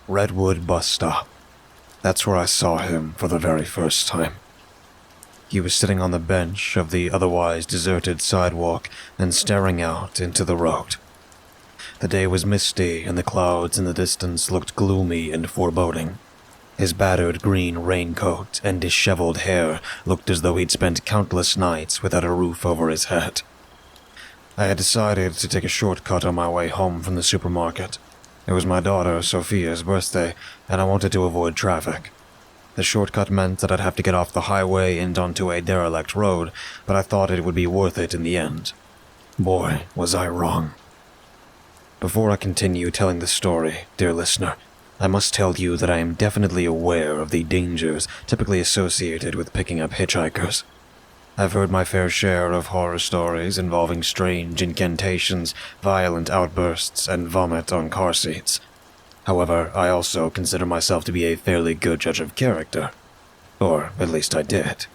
Redwood bus stop. That's where I saw him for the very first time. He was sitting on the bench of the otherwise deserted sidewalk and staring out into the road. The day was misty and the clouds in the distance looked gloomy and foreboding. His battered green raincoat and disheveled hair looked as though he'd spent countless nights without a roof over his head. I had decided to take a shortcut on my way home from the supermarket. It was my daughter Sophia's birthday, and I wanted to avoid traffic. The shortcut meant that I'd have to get off the highway and onto a derelict road, but I thought it would be worth it in the end. Boy, was I wrong. Before I continue telling the story, dear listener, I must tell you that I am definitely aware of the dangers typically associated with picking up hitchhikers. I've heard my fair share of horror stories involving strange incantations, violent outbursts, and vomit on car seats. However, I also consider myself to be a fairly good judge of character. Or at least I did.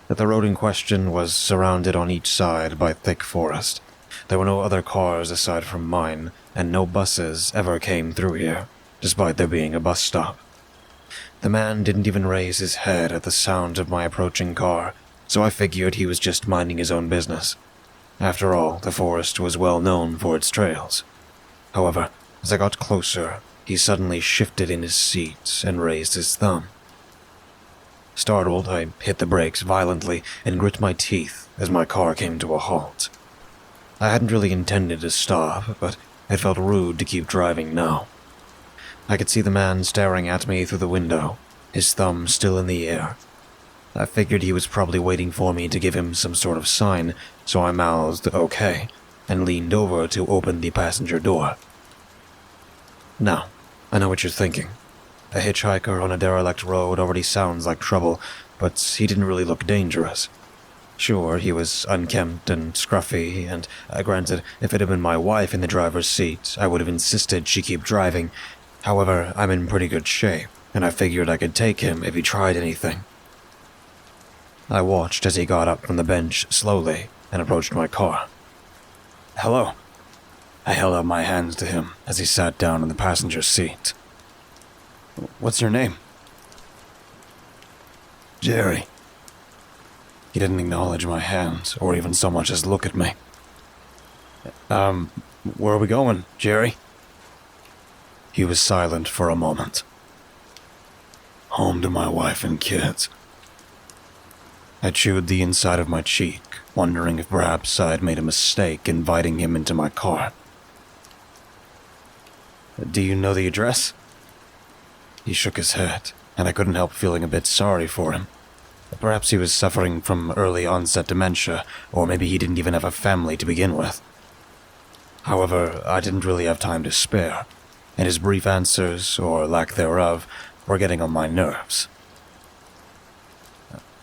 The road in question was surrounded on each side by thick forest. There were no other cars aside from mine, and no buses ever came through here, despite there being a bus stop. The man didn't even raise his head at the sound of my approaching car, so I figured he was just minding his own business. After all, the forest was well known for its trails. However, as I got closer, he suddenly shifted in his seat and raised his thumb. Startled, I hit the brakes violently and grit my teeth as my car came to a halt. I hadn't really intended to stop, but it felt rude to keep driving now. I could see the man staring at me through the window, his thumb still in the air. I figured he was probably waiting for me to give him some sort of sign, so I mouthed okay and leaned over to open the passenger door. Now, I know what you're thinking. A hitchhiker on a derelict road already sounds like trouble, but he didn't really look dangerous. Sure, he was unkempt and scruffy, and granted, if it had been my wife in the driver's seat, I would have insisted she keep driving. However, I'm in pretty good shape, and I figured I could take him if he tried anything. I watched as he got up from the bench slowly and approached my car. "Hello." I held out my hands to him as he sat down in the passenger seat. "What's your name?" "Jerry." He didn't acknowledge my hand or even so much as look at me. Where are we going, Jerry?" He was silent for a moment. "Home to my wife and kids." I chewed the inside of my cheek, wondering if perhaps I'd made a mistake inviting him into my car. "Do you know the address?" He shook his head, and I couldn't help feeling a bit sorry for him. Perhaps he was suffering from early onset dementia, or maybe he didn't even have a family to begin with. However, I didn't really have time to spare, and his brief answers, or lack thereof, were getting on my nerves.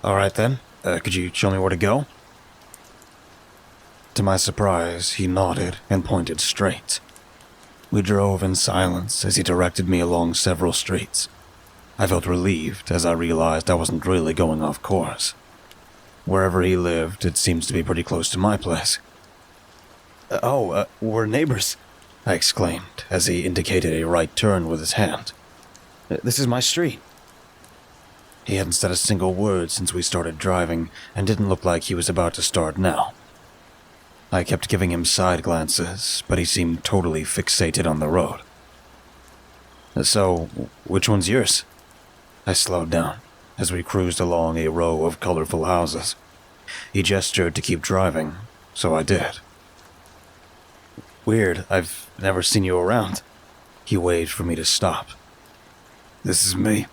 "All right then, could you show me where to go?" To my surprise, he nodded and pointed straight. We drove in silence as he directed me along several streets. I felt relieved as I realized I wasn't really going off course. Wherever he lived, it seems to be pretty close to my place. We're neighbors," I exclaimed as he indicated a right turn with his hand. "This is my street." He hadn't said a single word since we started driving, and didn't look like he was about to start now. I kept giving him side glances, but he seemed totally fixated on the road. "So, which one's yours?" I slowed down as we cruised along a row of colorful houses. He gestured to keep driving, so I did. "Weird, I've never seen you around." He waved for me to stop. "This is me,"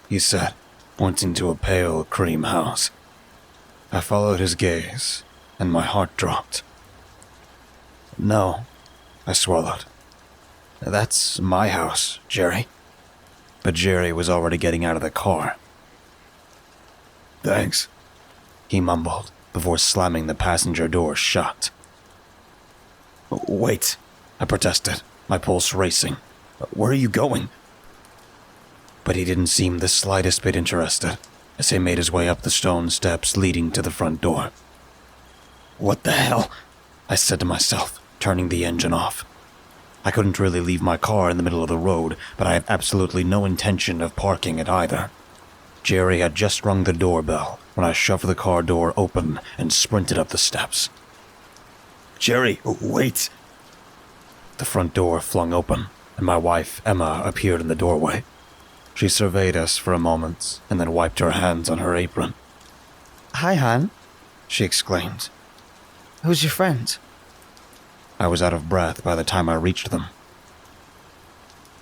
he said, pointing to a pale cream house. I followed his gaze, and my heart dropped. "No," I swallowed. "That's my house, Jerry." But Jerry was already getting out of the car. "Thanks," he mumbled before slamming the passenger door shut. "Wait," I protested, my pulse racing. "Where are you going?" But he didn't seem the slightest bit interested as he made his way up the stone steps leading to the front door. "What the hell?" I said to myself, turning the engine off. I couldn't really leave my car in the middle of the road, but I had absolutely no intention of parking it either. Jerry had just rung the doorbell when I shoved the car door open and sprinted up the steps. Jerry, wait! The front door flung open, and my wife, Emma, appeared in the doorway. She surveyed us for a moment and then wiped her hands on her apron. "Hi, hon," she exclaimed. "Who's your friend?" I was out of breath by the time I reached them.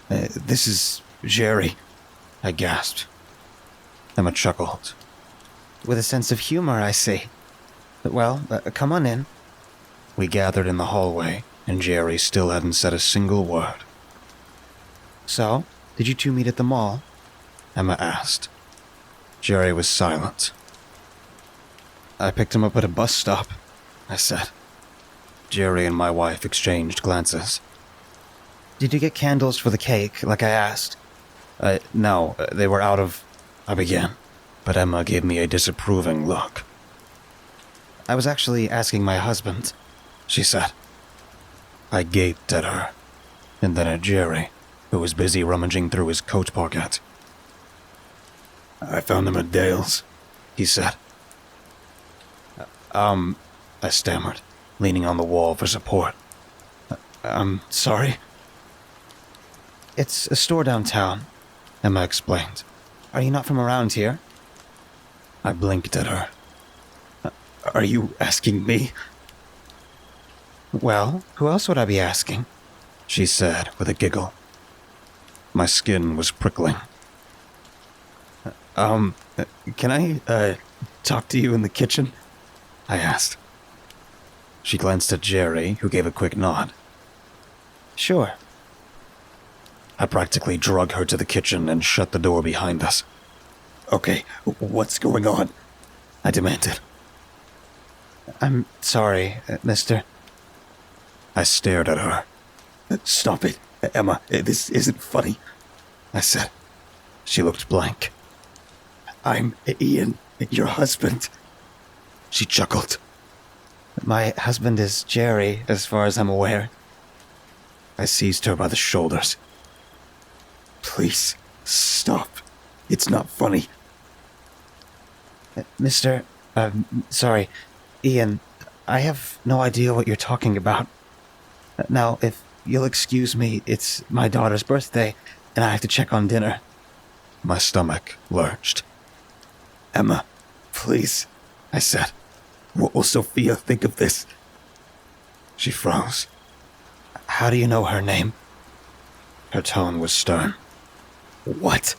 This is Jerry," I gasped. Emma chuckled. "With a sense of humor, I see. Well, come on in." We gathered in the hallway, and Jerry still hadn't said a single word. "So, did you two meet at the mall?" Emma asked. Jerry was silent. "I picked him up at a bus stop," I said. Jerry and my wife exchanged glances. "Did you get candles for the cake, like I asked?" No, they were out of... I began, but Emma gave me a disapproving look. "I was actually asking my husband," she said. I gaped at her, and then at Jerry, who was busy rummaging through his coat pocket. "I found him at Dale's," he said. I stammered, leaning on the wall for support. "I'm sorry." "It's a store downtown," Emma explained. "Are you not from around here?" I blinked at her. "Are you asking me?" "Well, who else would I be asking?" she said with a giggle. My skin was prickling. Can I, talk to you in the kitchen?" I asked. She glanced at Jerry, who gave a quick nod. "Sure." I practically drug her to the kitchen and shut the door behind us. "Okay, what's going on?" I demanded. "I'm sorry, mister." I stared at her. "Stop it, Emma. This isn't funny," I said. She looked blank. "I'm Ian, your husband." She chuckled. "My husband is Jerry, as far as I'm aware." I seized her by the shoulders. "Please, stop. It's not funny." "Mister, sorry, Ian, I have no idea what you're talking about. Now, if you'll excuse me, it's my daughter's birthday, and I have to check on dinner." My stomach lurched. "Emma, please," I said. "What will Sophia think of this?" She froze. "How do you know her name?" Her tone was stern. "What?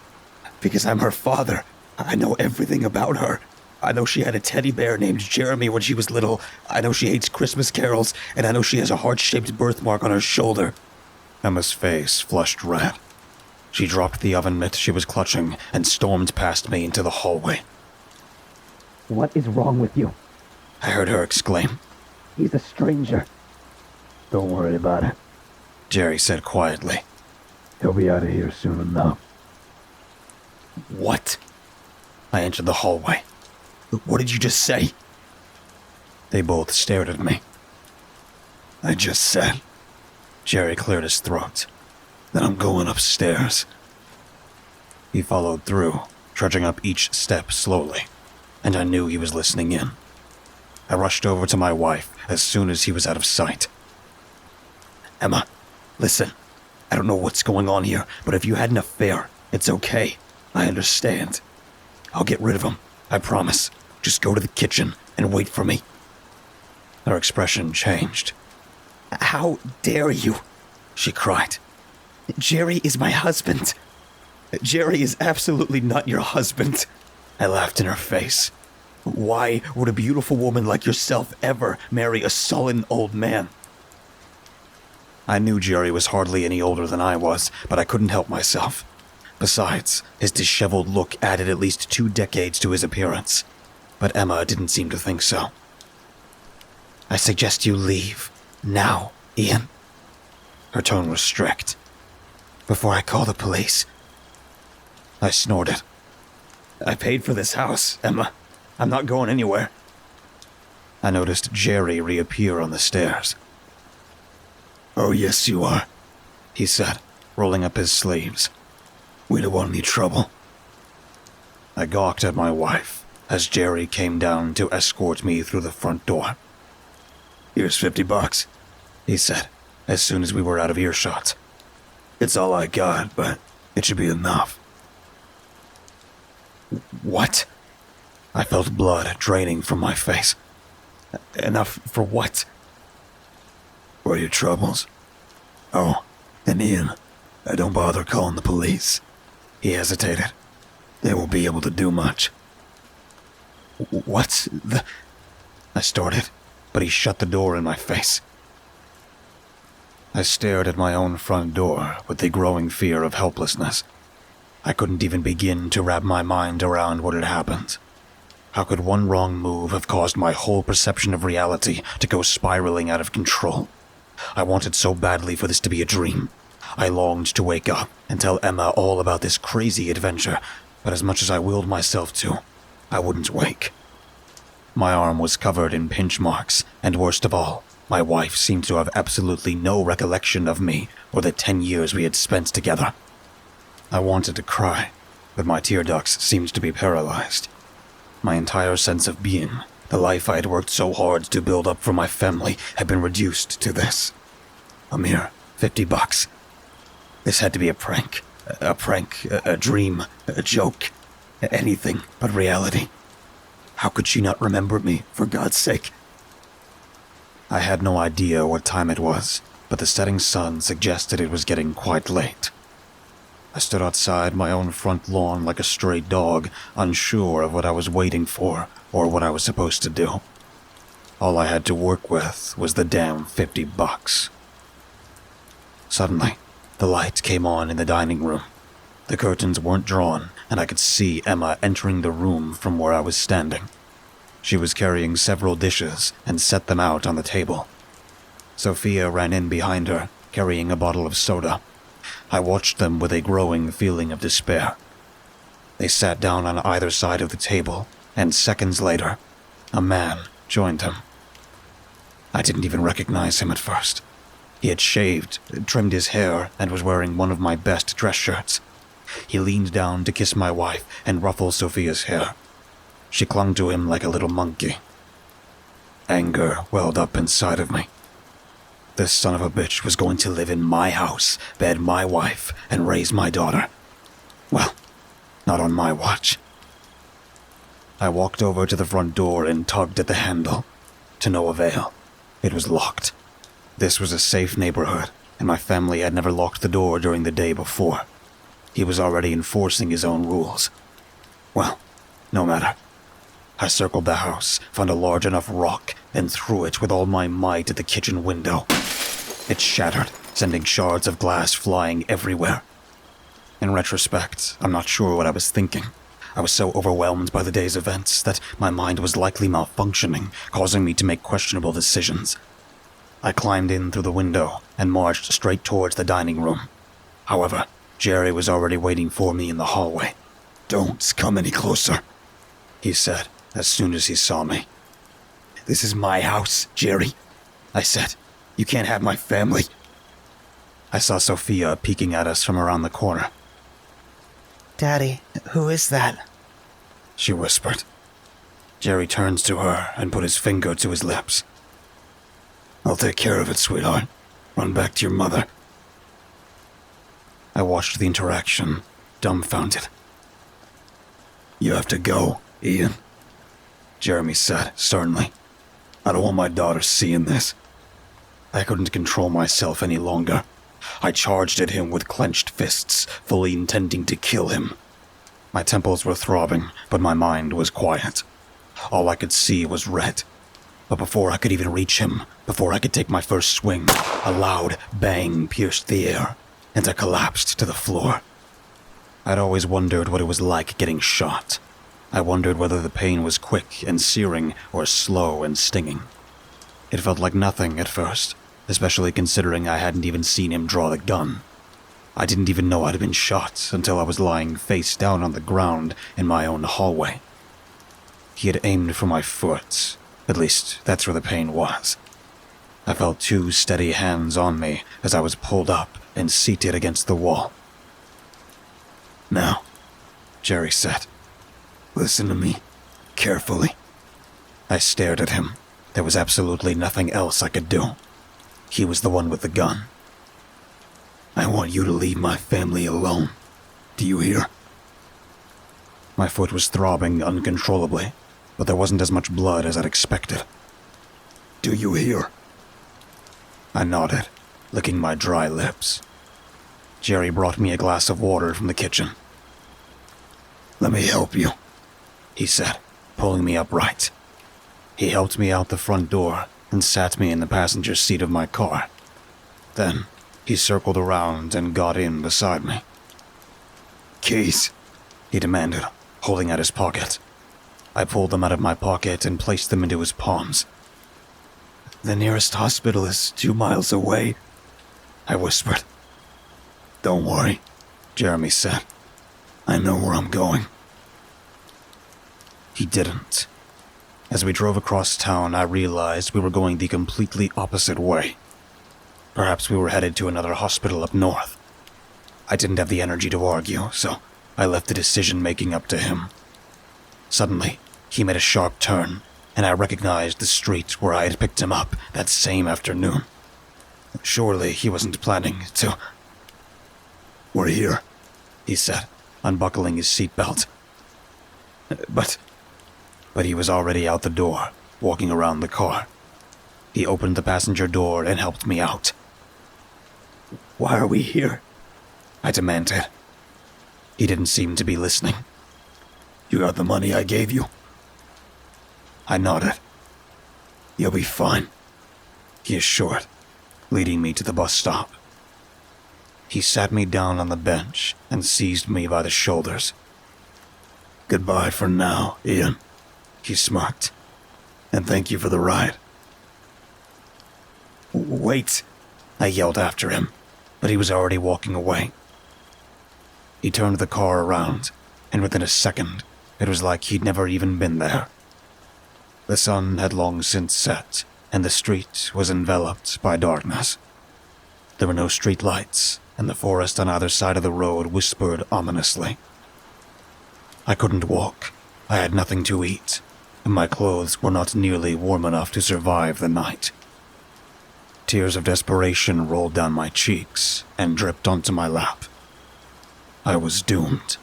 Because I'm her father. I know everything about her. I know she had a teddy bear named Jeremy when she was little. I know she hates Christmas carols, and I know she has a heart-shaped birthmark on her shoulder." Emma's face flushed red. She dropped the oven mitt she was clutching and stormed past me into the hallway. "What is wrong with you? I heard her exclaim. He's a stranger." "Don't worry about it. Jerry said quietly. He'll be out of here soon enough." "What?" I entered the hallway. "What did you just say?" They both stared at me. "I just said," Jerry cleared his throat, "that I'm going upstairs." He followed through, trudging up each step slowly, and I knew he was listening in. I rushed over to my wife as soon as he was out of sight. "Emma, listen. I don't know what's going on here, but if you had an affair, it's okay. I understand. I'll get rid of him, I promise. Just go to the kitchen and wait for me." Her expression changed. "How dare you?" she cried. "Jerry is my husband." "Jerry is absolutely not your husband." I laughed in her face. "Why would a beautiful woman like yourself ever marry a sullen old man?" I knew Jerry was hardly any older than I was, but I couldn't help myself. Besides, his disheveled look added at least 2 decades to his appearance. But Emma didn't seem to think so. "I suggest you leave. Now, Ian." Her tone was strict. "Before I call the police." I snorted. "I paid for this house, Emma. I'm not going anywhere." I noticed Jerry reappear on the stairs. "Oh, yes, you are," he said, rolling up his sleeves. We don't want any trouble. I gawked at my wife as Jerry came down to escort me through the front door. Here's $50, he said, as soon as we were out of earshot. It's all I got, but it should be enough. What? I felt blood draining from my face. Enough for what? For your troubles. Oh, and Ian, don't bother calling the police. He hesitated. They won't be able to do much. What's the... I started, but he shut the door in my face. I stared at my own front door with the growing fear of helplessness. I couldn't even begin to wrap my mind around what had happened. How could one wrong move have caused my whole perception of reality to go spiraling out of control? I wanted so badly for this to be a dream. I longed to wake up and tell Emma all about this crazy adventure, but as much as I willed myself to, I wouldn't wake. My arm was covered in pinch marks, and worst of all, my wife seemed to have absolutely no recollection of me or the 10 years we had spent together. I wanted to cry, but my tear ducts seemed to be paralyzed. My entire sense of being, the life I had worked so hard to build up for my family, had been reduced to this. A mere $50. This had to be a prank, a dream, a joke, anything but reality. How could she not remember me, for God's sake? I had no idea what time it was, but the setting sun suggested it was getting quite late. I stood outside my own front lawn like a stray dog, unsure of what I was waiting for or what I was supposed to do. All I had to work with was the damn $50. Suddenly, the light came on in the dining room. The curtains weren't drawn, and I could see Emma entering the room from where I was standing. She was carrying several dishes and set them out on the table. Sophia ran in behind her, carrying a bottle of soda. I watched them with a growing feeling of despair. They sat down on either side of the table, and seconds later, a man joined him. I didn't even recognize him at first. He had shaved, trimmed his hair, and was wearing one of my best dress shirts. He leaned down to kiss my wife and ruffle Sophia's hair. She clung to him like a little monkey. Anger welled up inside of me. This son of a bitch was going to live in my house, bed my wife, and raise my daughter. Well, not on my watch. I walked over to the front door and tugged at the handle. To no avail. It was locked. This was a safe neighborhood, and my family had never locked the door during the day before. He was already enforcing his own rules. Well, no matter. I circled the house, found a large enough rock, and threw it with all my might at the kitchen window. It shattered, sending shards of glass flying everywhere. In retrospect, I'm not sure what I was thinking. I was so overwhelmed by the day's events that my mind was likely malfunctioning, causing me to make questionable decisions. I climbed in through the window and marched straight towards the dining room. However, Jerry was already waiting for me in the hallway. Don't come any closer, he said as soon as he saw me. This is my house, Jerry, I said. You can't have my family. I saw Sophia peeking at us from around the corner. Daddy, who is that? She whispered. Jerry turns to her and put his finger to his lips. I'll take care of it, sweetheart. Run back to your mother. I watched the interaction, dumbfounded. You have to go, Ian, Jeremy said sternly. I don't want my daughter seeing this. I couldn't control myself any longer. I charged at him with clenched fists, fully intending to kill him. My temples were throbbing, but my mind was quiet. All I could see was red. But before I could even reach him, before I could take my first swing, a loud bang pierced the air, and I collapsed to the floor. I'd always wondered what it was like getting shot. I wondered whether the pain was quick and searing or slow and stinging. It felt like nothing at first, especially considering I hadn't even seen him draw the gun. I didn't even know I'd been shot until I was lying face down on the ground in my own hallway. He had aimed for my foot. At least, that's where the pain was. I felt two steady hands on me as I was pulled up and seated against the wall. Now, Jerry said. listen to me carefully. I stared at him. There was absolutely nothing else I could do. He was the one with the gun. I want you to leave my family alone. Do you hear? My foot was throbbing uncontrollably, but there wasn't as much blood as I'd expected. Do you hear? I nodded, licking my dry lips. Jerry brought me a glass of water from the kitchen. Let me help you, he said, pulling me upright. He helped me out the front door and sat me in the passenger seat of my car. Then, he circled around and got in beside me. Keys, he demanded, holding out his pocket. I pulled them out of my pocket and placed them into his palms. The nearest hospital is 2 miles away, I whispered. Don't worry, Jeremy said. I know where I'm going. He didn't. As we drove across town, I realized we were going the completely opposite way. Perhaps we were headed to another hospital up north. I didn't have the energy to argue, so I left the decision-making up to him. Suddenly, he made a sharp turn, and I recognized the street where I had picked him up that same afternoon. Surely he wasn't planning to... We're here, he said, unbuckling his seatbelt. but he was already out the door, walking around the car. He opened the passenger door and helped me out. why are we here? I demanded. He didn't seem to be listening. You got the money I gave you? I nodded. You'll be fine, He assured, leading me to the bus stop. He sat me down on the bench and seized me by the shoulders. Goodbye for now, Ian, He smirked. and thank you for the ride. Wait, I yelled after him, but he was already walking away. He turned the car around, and within a second, it was like he'd never even been there. The sun had long since set, and the street was enveloped by darkness. There were no street lights, and the forest on either side of the road whispered ominously. I couldn't walk. I had nothing to eat, and my clothes were not nearly warm enough to survive the night. Tears of desperation rolled down my cheeks and dripped onto my lap. I was doomed.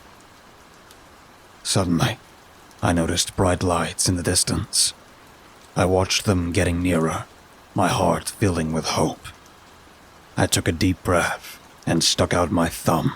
Suddenly, I noticed bright lights in the distance. I watched them getting nearer, my heart filling with hope. I took a deep breath and stuck out my thumb.